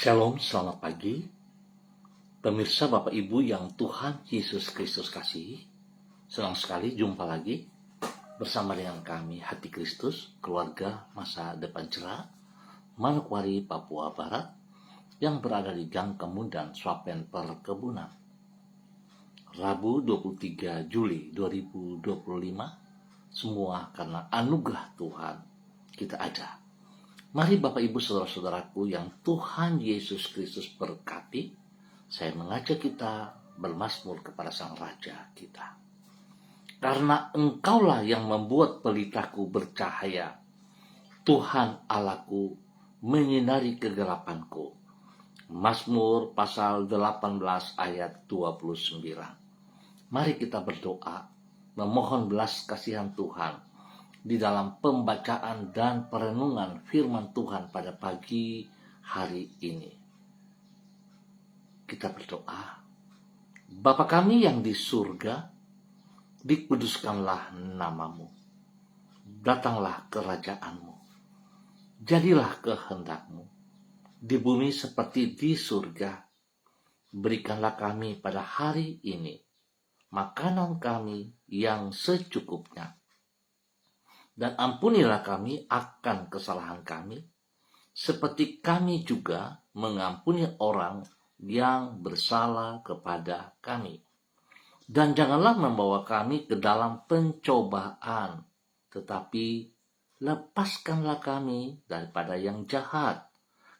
Shalom, selamat pagi. Pemirsa Bapak Ibu yang Tuhan Yesus Kristus kasihi, senang sekali jumpa lagi bersama dengan kami Hati Kristus, keluarga masa depan cerah, Manokwari, Papua Barat, yang berada di Gang Kemudan, Swapen Perkebunan. Rabu 23 Juli 2025, semua karena anugerah Tuhan kita ada. Mari Bapak Ibu Saudara-saudaraku yang Tuhan Yesus Kristus berkati, saya mengajak kita bermazmur kepada Sang Raja kita. Karena Engkaulah yang membuat pelitaku bercahaya, Tuhan Allahku menyinari kegelapanku. Mazmur pasal 18 ayat 29. Mari kita berdoa, memohon belas kasihan Tuhan di dalam pembacaan dan perenungan firman Tuhan pada pagi hari ini. Kita berdoa. Bapa kami yang di surga, dikuduskanlah namamu. Datanglah kerajaanmu. Jadilah kehendakmu di bumi seperti di surga. Berikanlah kami pada hari ini makanan kami yang secukupnya. Dan ampunilah kami akan kesalahan kami, seperti kami juga mengampuni orang yang bersalah kepada kami. Dan janganlah membawa kami ke dalam pencobaan, tetapi lepaskanlah kami daripada yang jahat,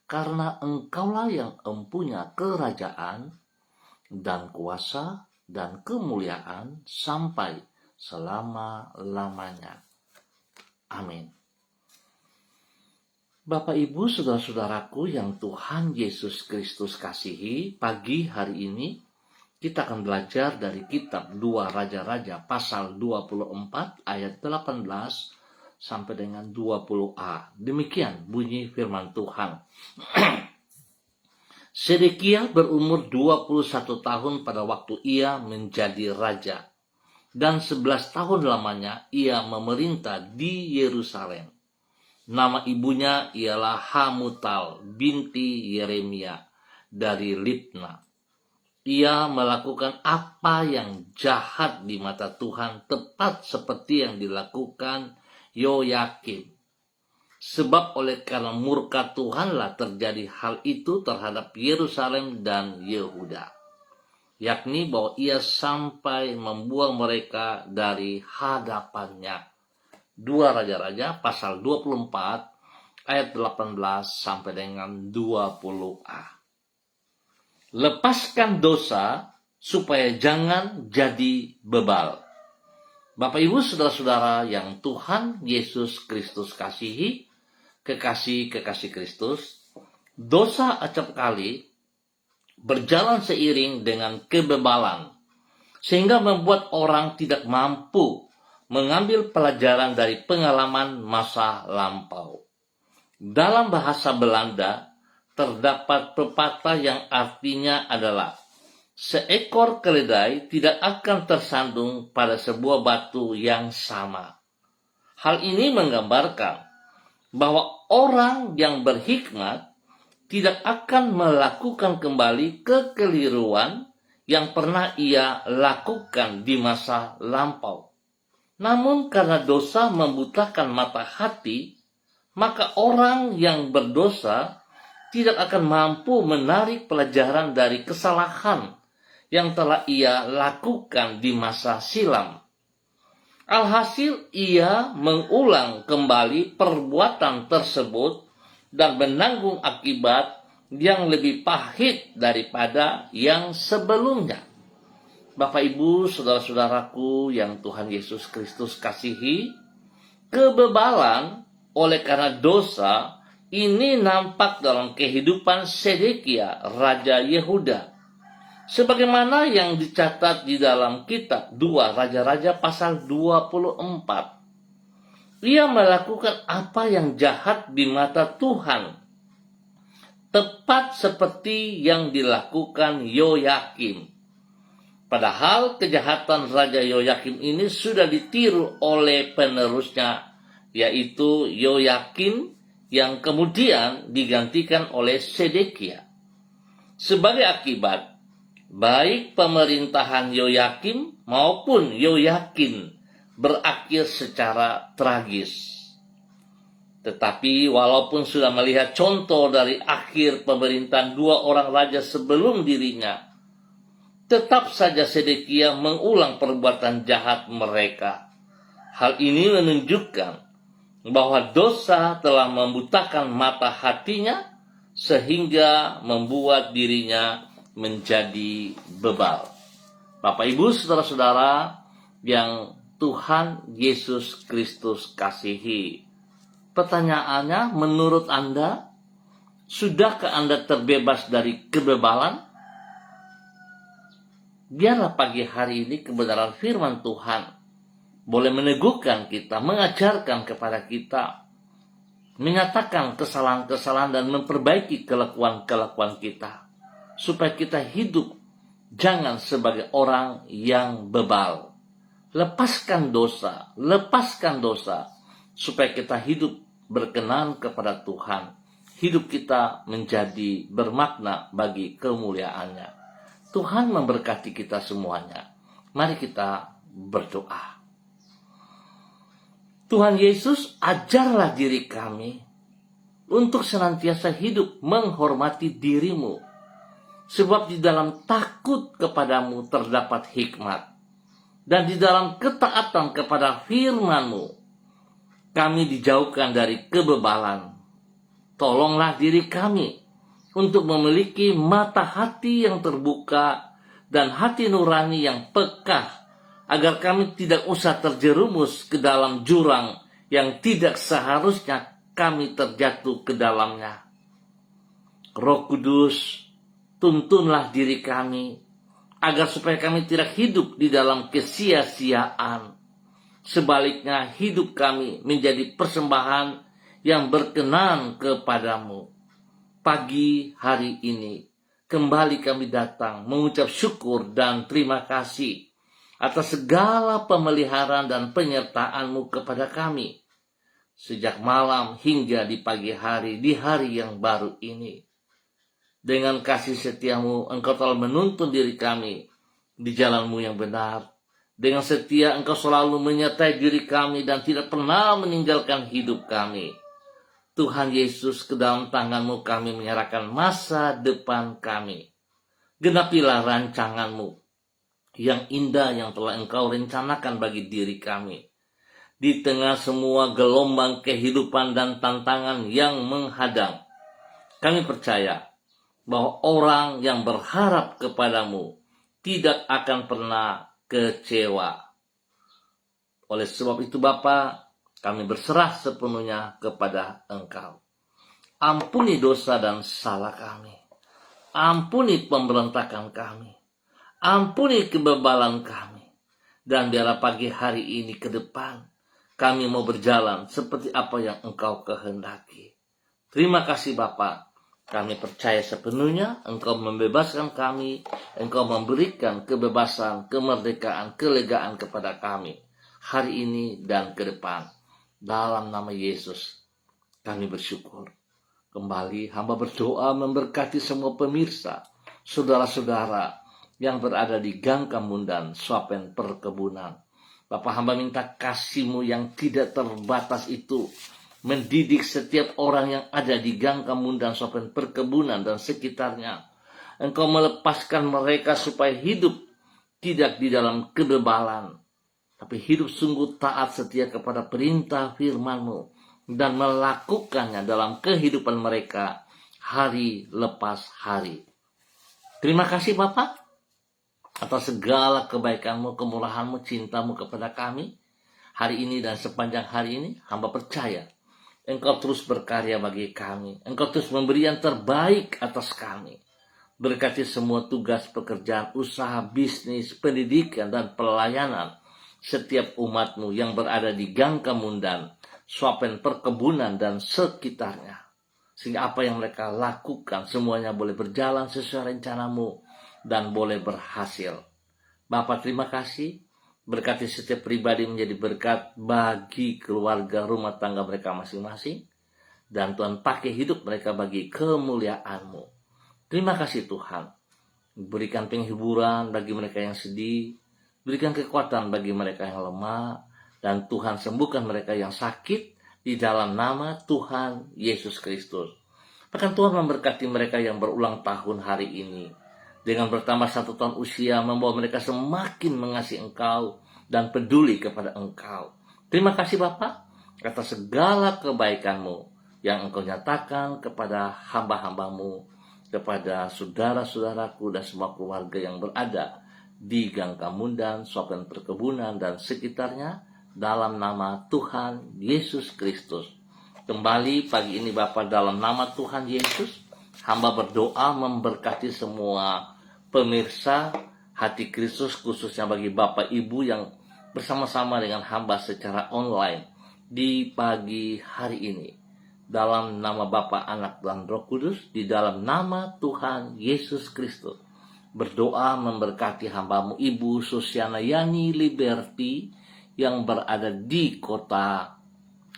karena Engkaulah yang empunya kerajaan dan kuasa dan kemuliaan sampai selama-lamanya. Amin. Bapak Ibu Saudara-saudaraku yang Tuhan Yesus Kristus kasihi, pagi hari ini kita akan belajar dari kitab 2 Raja-Raja pasal 24 ayat 18 sampai dengan 20a. Demikian bunyi firman Tuhan. Sedekia berumur 21 tahun pada waktu ia menjadi raja. Dan 11 tahun lamanya ia memerintah di Yerusalem. Nama ibunya ialah Hamutal binti Yeremia dari Libna. Ia melakukan apa yang jahat di mata Tuhan, tepat seperti yang dilakukan Yoyakim. Sebab oleh karena murka Tuhanlah terjadi hal itu terhadap Yerusalem dan Yehuda. Yakni bahwa ia sampai membuang mereka dari hadapannya. 2 Raja-Raja pasal 24 ayat 18 sampai dengan 20a. Lepaskan dosa supaya jangan jadi bebal. Bapak Ibu Saudara-saudara yang Tuhan Yesus Kristus kasihi, kekasih-kekasih Kristus, dosa acap kali berjalan seiring dengan kebebalan, sehingga membuat orang tidak mampu mengambil pelajaran dari pengalaman masa lampau. Dalam bahasa Belanda, terdapat pepatah yang artinya adalah, seekor keledai tidak akan tersandung pada sebuah batu yang sama. Hal ini menggambarkan bahwa orang yang berhikmat tidak akan melakukan kembali kekeliruan yang pernah ia lakukan di masa lampau. Namun karena dosa membutakan mata hati, maka orang yang berdosa tidak akan mampu menarik pelajaran dari kesalahan yang telah ia lakukan di masa silam. Alhasil ia mengulang kembali perbuatan tersebut dan menanggung akibat yang lebih pahit daripada yang sebelumnya. Bapak Ibu Saudara-saudaraku yang Tuhan Yesus Kristus kasihi, kebebalan oleh karena dosa ini nampak dalam kehidupan Sedekia, Raja Yehuda. Sebagaimana yang dicatat di dalam kitab 2 Raja-Raja pasal 24. Ia melakukan apa yang jahat di mata Tuhan, tepat seperti yang dilakukan Yoyakim. Padahal kejahatan Raja Yoyakim ini sudah ditiru oleh penerusnya, yaitu Yoyakim yang kemudian digantikan oleh Sedekia. Sebagai akibat, baik pemerintahan Yoyakim maupun Yoyakin berakhir secara tragis. Tetapi walaupun sudah melihat contoh dari akhir pemerintahan dua orang raja sebelum dirinya, tetap saja Sedekia mengulang perbuatan jahat mereka. Hal ini menunjukkan bahwa dosa telah membutakan mata hatinya sehingga membuat dirinya menjadi bebal. Bapak, Ibu, saudara-saudara yang Tuhan Yesus Kristus kasihi, pertanyaannya, menurut Anda, sudahkah Anda terbebas dari kebebalan? Biarlah pagi hari ini kebenaran firman Tuhan boleh meneguhkan kita, mengajarkan kepada kita, menyatakan kesalahan-kesalahan dan memperbaiki kelakuan-kelakuan kita, supaya kita hidup jangan sebagai orang yang bebal. Lepaskan dosa, supaya kita hidup berkenan kepada Tuhan. Hidup kita menjadi bermakna bagi kemuliaannya. Tuhan memberkati kita semuanya. Mari kita berdoa. Tuhan Yesus, ajarlah diri kami untuk senantiasa hidup menghormati diri-Mu. Sebab di dalam takut kepadamu terdapat hikmat. Dan di dalam ketaatan kepada firman-Mu, kami dijauhkan dari kebebalan. Tolonglah diri kami untuk memiliki mata hati yang terbuka dan hati nurani yang peka, agar kami tidak usah terjerumus ke dalam jurang yang tidak seharusnya kami terjatuh ke dalamnya. Roh Kudus, tuntunlah diri kami, agar supaya kami tidak hidup di dalam kesia-siaan. Sebaliknya, hidup kami menjadi persembahan yang berkenan kepadamu. Pagi hari ini, kembali kami datang mengucap syukur dan terima kasih atas segala pemeliharaan dan penyertaan-Mu kepada kami, sejak malam hingga di pagi hari, di hari yang baru ini. Dengan kasih setia-Mu, Engkau telah menuntun diri kami di jalan-Mu yang benar. Dengan setia Engkau selalu menyertai diri kami dan tidak pernah meninggalkan hidup kami. Tuhan Yesus, ke dalam tangan-Mu kami menyerahkan masa depan kami. Genapilah rancangan-Mu yang indah yang telah Engkau rencanakan bagi diri kami. Di tengah semua gelombang kehidupan dan tantangan yang menghadang, kami percaya bahwa orang yang berharap kepadamu tidak akan pernah kecewa. Oleh sebab itu Bapa, kami berserah sepenuhnya kepada Engkau. Ampuni dosa dan salah kami. Ampuni pemberontakan kami. Ampuni kebebalan kami. Dan biarlah pagi hari ini ke depan kami mau berjalan seperti apa yang Engkau kehendaki. Terima kasih Bapa. Kami percaya sepenuhnya Engkau membebaskan kami. Engkau memberikan kebebasan, kemerdekaan, kelegaan kepada kami hari ini dan ke depan. Dalam nama Yesus kami bersyukur. Kembali hamba berdoa memberkati semua pemirsa, saudara-saudara yang berada di Gang Kamundan, Swapen Perkebunan. Bapak, hamba minta kasih-Mu yang tidak terbatas itu mendidik setiap orang yang ada di Gang Kamundan, Swapen Perkebunan dan sekitarnya. Engkau melepaskan mereka supaya hidup tidak di dalam kebebalan, tapi hidup sungguh taat setia kepada perintah firman-Mu dan melakukannya dalam kehidupan mereka hari lepas hari. Terima kasih Bapak atas segala kebaikan-Mu, kemurahan-Mu, cinta-Mu kepada kami hari ini dan sepanjang hari ini. Hamba percaya Engkau terus berkarya bagi kami. Engkau terus memberi yang terbaik atas kami. Berkati semua tugas pekerjaan, usaha, bisnis, pendidikan, dan pelayanan setiap umat-Mu yang berada di Gang Kamundan, Swapen Perkebunan, dan sekitarnya. Sehingga apa yang mereka lakukan semuanya boleh berjalan sesuai rencana-Mu dan boleh berhasil. Bapak, terima kasih. Berkati setiap pribadi menjadi berkat bagi keluarga, rumah tangga mereka masing-masing. Dan Tuhan pakai hidup mereka bagi kemuliaan-Mu. Terima kasih Tuhan. Berikan penghiburan bagi mereka yang sedih, berikan kekuatan bagi mereka yang lemah, dan Tuhan sembuhkan mereka yang sakit di dalam nama Tuhan Yesus Kristus. Bahkan Tuhan memberkati mereka yang berulang tahun hari ini. Dengan bertambah 1 tahun usia, membawa mereka semakin mengasihi Engkau dan peduli kepada Engkau. Terima kasih Bapa atas segala kebaikan-Mu yang Engkau nyatakan kepada hamba-hamba-Mu, kepada saudara-saudaraku dan semua keluarga yang berada di Gang Kamundan, Sopen Perkebunan, dan sekitarnya, dalam nama Tuhan Yesus Kristus. Kembali pagi ini Bapak, dalam nama Tuhan Yesus, hamba berdoa memberkati semua pemirsa Hati Kristus, khususnya bagi Bapak Ibu yang bersama-sama dengan hamba secara online di pagi hari ini. Dalam nama Bapa, Anak, dan Roh Kudus, di dalam nama Tuhan Yesus Kristus, berdoa memberkati hambamu Ibu Susiana Yani Liberty yang berada di kota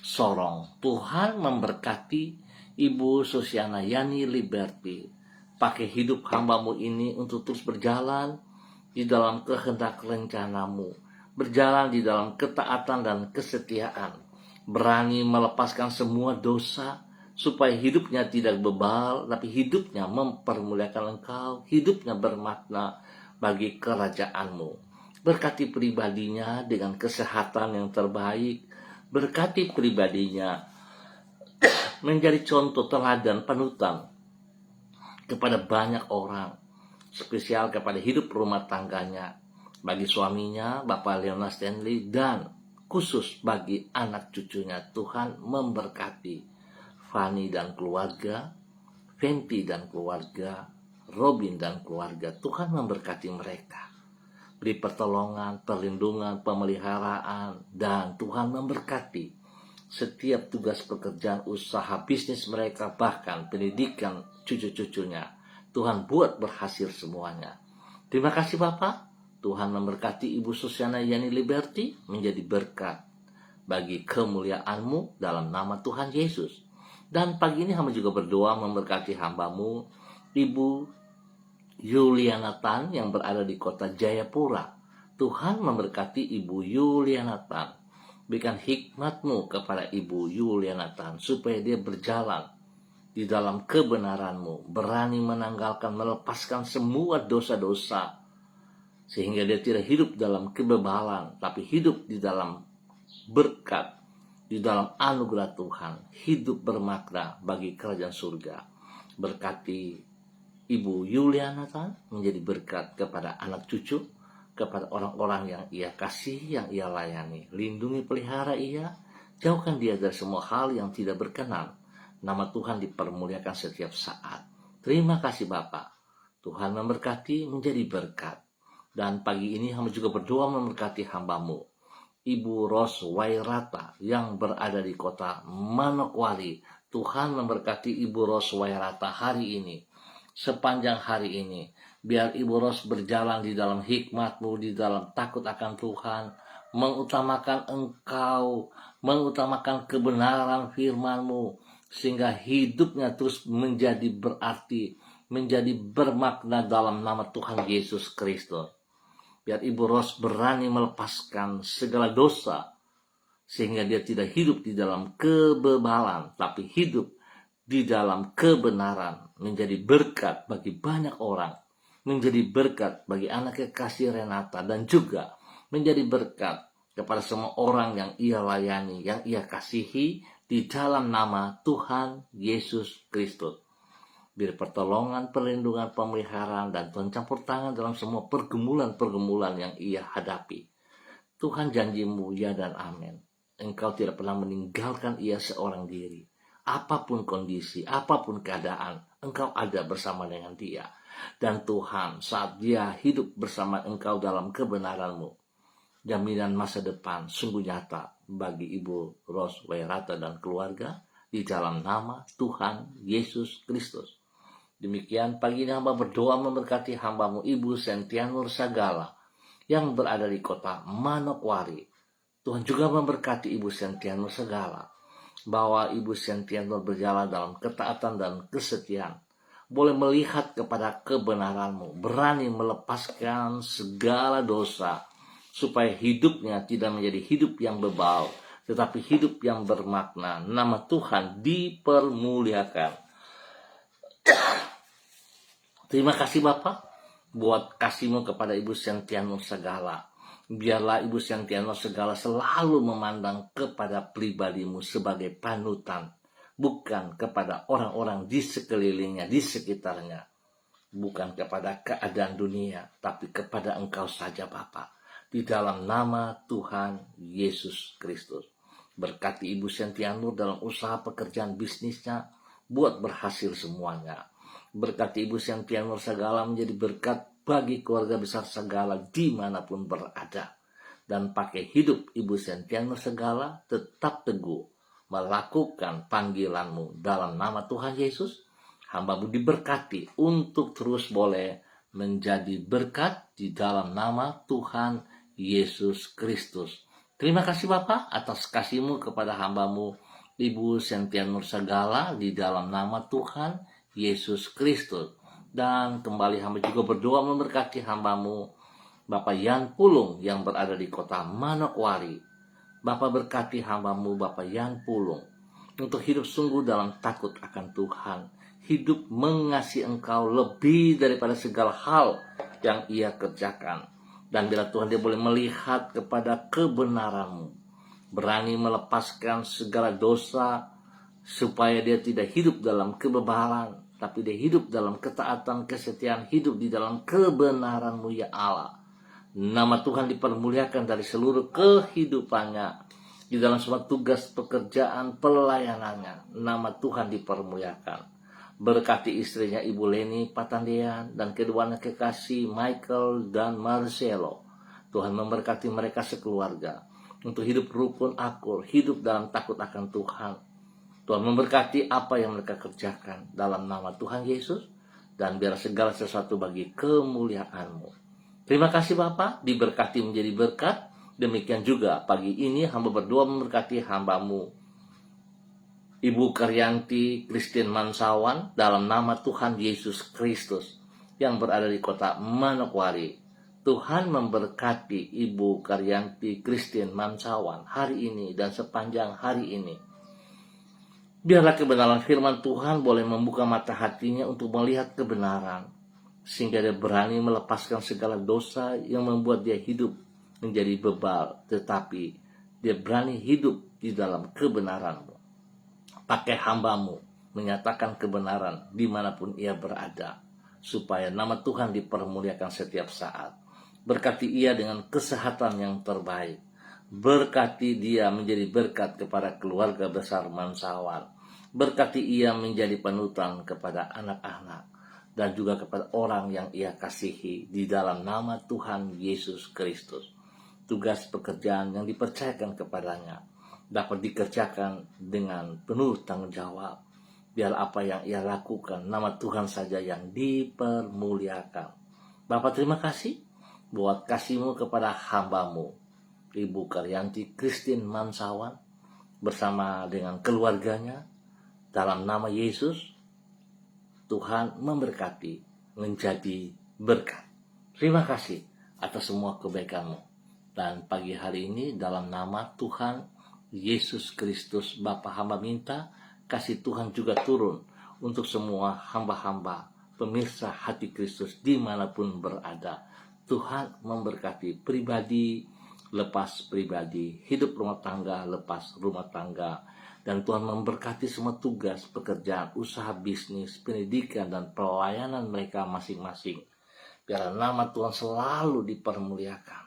Sorong. Tuhan memberkati Ibu Susiana Yani Liberty. Pakai hidup hambamu ini untuk terus berjalan di dalam kehendak rencanamu, berjalan di dalam ketaatan dan kesetiaan, berani melepaskan semua dosa, supaya hidupnya tidak bebal, tapi hidupnya mempermuliakan Engkau, hidupnya bermakna bagi kerajaan-Mu. Berkati pribadinya dengan kesehatan yang terbaik, berkati pribadinya menjadi contoh teladan panutan kepada banyak orang, spesial kepada hidup rumah tangganya, bagi suaminya, Bapak Leona Stanley, dan khusus bagi anak cucunya. Tuhan memberkati Fani dan keluarga, Fenty dan keluarga, Robin dan keluarga. Tuhan memberkati mereka, beri pertolongan, perlindungan, pemeliharaan, dan Tuhan memberkati setiap tugas pekerjaan, usaha, bisnis mereka, bahkan pendidikan cucu-cucunya. Tuhan buat berhasil semuanya. Terima kasih Bapak. Tuhan memberkati Ibu Susiana Yani Liberty menjadi berkat bagi kemuliaan-Mu dalam nama Tuhan Yesus. Dan pagi ini hamba juga berdoa memberkati hamba-Mu Ibu Yuliana Tan yang berada di kota Jayapura. Tuhan memberkati Ibu Yuliana Tan. Berikan hikmat-Mu kepada Ibu Yuliana Tan supaya dia berjalan di dalam kebenaran-Mu, berani menanggalkan, melepaskan semua dosa-dosa, sehingga dia tidak hidup dalam kebebalan, tapi hidup di dalam berkat, di dalam anugerah Tuhan, hidup bermakna bagi kerajaan surga. Berkati Ibu Yuliana Tan menjadi berkat kepada anak cucu, kepada orang-orang yang ia kasih, yang ia layani. Lindungi, pelihara ia, jauhkan dia dari semua hal yang tidak berkenan. Nama Tuhan dipermuliakan setiap saat. Terima kasih Bapak. Tuhan memberkati menjadi berkat. Dan pagi ini hamba juga berdoa memberkati hamba-Mu Ibu Ros Wairata yang berada di kota Manokwari. Tuhan memberkati Ibu Ros Wairata hari ini, sepanjang hari ini. Biar Ibu Ros berjalan di dalam hikmat-Mu, di dalam takut akan Tuhan, mengutamakan Engkau, mengutamakan kebenaran firman-Mu, sehingga hidupnya terus menjadi berarti, menjadi bermakna dalam nama Tuhan Yesus Kristus. Biar Ibu Ros berani melepaskan segala dosa, sehingga dia tidak hidup di dalam kebebalan, tapi hidup di dalam kebenaran, menjadi berkat bagi banyak orang, menjadi berkat bagi anak kekasih Renata, dan juga menjadi berkat kepada semua orang yang ia layani, yang ia kasihi, di dalam nama Tuhan Yesus Kristus. Biar pertolongan, perlindungan, pemeliharaan, dan Tuhan campur tangan dalam semua pergumulan-pergumulan yang ia hadapi. Tuhan janji-Mu ya dan amin. Engkau tidak pernah meninggalkan ia seorang diri. Apapun kondisi, apapun keadaan, Engkau ada bersama dengan dia. Dan Tuhan, saat dia hidup bersama Engkau dalam kebenaran-Mu, jaminan masa depan sungguh nyata bagi Ibu Ros Wairata dan keluarga, di dalam nama Tuhan Yesus Kristus. Demikian pagi ini hamba berdoa memberkati hamba-Mu Ibu Sentianur Sagala yang berada di kota Manokwari. Tuhan juga memberkati Ibu Sentianur Sagala, bahwa Ibu Sentianur berjalan dalam ketaatan dan kesetiaan, boleh melihat kepada kebenaran-Mu, berani melepaskan segala dosa, supaya hidupnya tidak menjadi hidup yang bebal, tetapi hidup yang bermakna. Nama Tuhan dipermuliakan. Terima kasih Bapak buat kasih-Mu kepada Ibu Cynthia Nur Segala. Biarlah Ibu Cynthia Nur Segala selalu memandang kepada pribadi-Mu sebagai panutan, bukan kepada orang-orang di sekelilingnya, di sekitarnya. Bukan kepada keadaan dunia, tapi kepada Engkau saja Bapak. Di dalam nama Tuhan Yesus Kristus. Berkati Ibu Cynthia Nur dalam usaha pekerjaan bisnisnya, buat berhasil semuanya. Berkati Ibu Cynthia Nur Segala menjadi berkat bagi keluarga besar Segala dimanapun berada. Dan pakai hidup Ibu Cynthia Nur Segala tetap teguh melakukan panggilan-Mu dalam nama Tuhan Yesus. Hamba-Mu diberkati untuk terus boleh menjadi berkat di dalam nama Tuhan Yesus Kristus. Terima kasih Bapak atas kasih-Mu kepada hamba-Mu Ibu Cynthia Nur Segala di dalam nama Tuhan Yesus Kristus. Dan kembali hamba juga berdoa memberkati hamba-Mu Bapak Yan Pulung yang berada di kota Manokwari. Bapak berkati hamba-Mu Bapak Yan Pulung untuk hidup sungguh dalam takut akan Tuhan, hidup mengasihi Engkau lebih daripada segala hal yang ia kerjakan. Dan bila Tuhan dia boleh melihat kepada kebenaran-Mu, berani melepaskan segala dosa, supaya dia tidak hidup dalam kebebalan, tapi dia hidup dalam ketaatan, kesetiaan, hidup di dalam kebenaran-Mu ya Allah. Nama Tuhan dipermuliakan dari seluruh kehidupannya, di dalam semua tugas pekerjaan pelayanannya. Nama Tuhan dipermuliakan. Berkati istrinya Ibu Leni Patandian dan kedua anak kekasih Michael dan Marcelo. Tuhan memberkati mereka sekeluarga untuk hidup rukun akur, hidup dalam takut akan Tuhan. Tuhan memberkati apa yang mereka kerjakan dalam nama Tuhan Yesus, dan biar segala sesuatu bagi kemuliaan-Mu. Terima kasih Bapak, diberkati menjadi berkat. Demikian juga pagi ini hamba berdoa memberkati hamba-Mu Ibu Karyanti Christine Mansawan dalam nama Tuhan Yesus Kristus yang berada di kota Manokwari. Tuhan memberkati Ibu Karyanti Christine Mansawan hari ini dan sepanjang hari ini. Biarlah kebenaran firman Tuhan boleh membuka mata hatinya untuk melihat kebenaran, sehingga dia berani melepaskan segala dosa yang membuat dia hidup menjadi bebal, tetapi dia berani hidup di dalam kebenaran-Mu. Pakai hamba-Mu menyatakan kebenaran dimanapun ia berada, supaya nama Tuhan dipermuliakan setiap saat. Berkati ia dengan kesehatan yang terbaik. Berkati dia menjadi berkat kepada keluarga besar Mansawan. Berkati ia menjadi panutan kepada anak-anak dan juga kepada orang yang ia kasihi di dalam nama Tuhan Yesus Kristus. Tugas pekerjaan yang dipercayakan kepadanya dapat dikerjakan dengan penuh tanggung jawab. Biar apa yang ia lakukan, nama Tuhan saja yang dipermuliakan. Bapak terima kasih buat kasih-Mu kepada hamba-Mu Ibu Karyanti Christine Mansawan bersama dengan keluarganya. Dalam nama Yesus, Tuhan memberkati menjadi berkat. Terima kasih atas semua kebaikan-Mu. Dan pagi hari ini dalam nama Tuhan Yesus Kristus Bapa hamba minta kasih Tuhan juga turun untuk semua hamba-hamba pemirsa hati Kristus dimanapun berada. Tuhan memberkati pribadi lepas pribadi, hidup rumah tangga lepas rumah tangga, dan Tuhan memberkati semua tugas, pekerjaan, usaha bisnis, pendidikan, dan pelayanan mereka masing-masing. Biar nama Tuhan selalu dipermuliakan.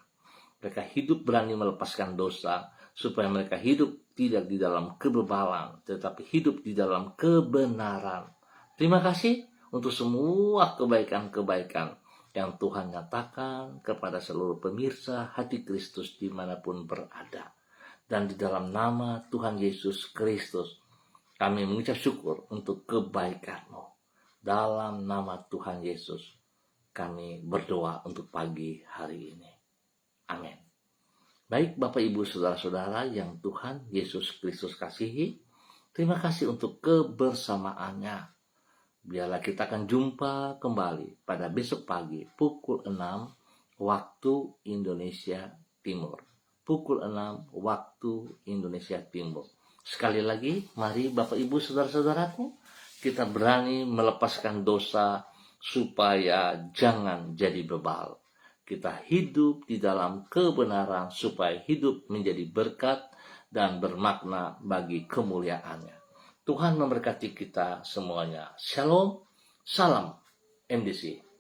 Mereka hidup berani melepaskan dosa, supaya mereka hidup tidak di dalam kebebalan, tetapi hidup di dalam kebenaran. Terima kasih untuk semua kebaikan-kebaikan yang Tuhan nyatakan kepada seluruh pemirsa hati Kristus dimanapun berada. Dan di dalam nama Tuhan Yesus Kristus, kami mengucap syukur untuk kebaikan-Mu. Dalam nama Tuhan Yesus, kami berdoa untuk pagi hari ini. Amin. Baik Bapak Ibu Saudara-saudara yang Tuhan Yesus Kristus kasihi, terima kasih untuk kebersamaannya. Biarlah kita akan jumpa kembali pada besok pagi pukul 6 waktu Indonesia Timur. Pukul 6 waktu Indonesia Timur. Sekali lagi, mari Bapak Ibu Saudara-saudaraku, kita berani melepaskan dosa supaya jangan jadi bebal. Kita hidup di dalam kebenaran supaya hidup menjadi berkat dan bermakna bagi kemuliaannya. Tuhan memberkati kita semuanya. Shalom, salam MDC.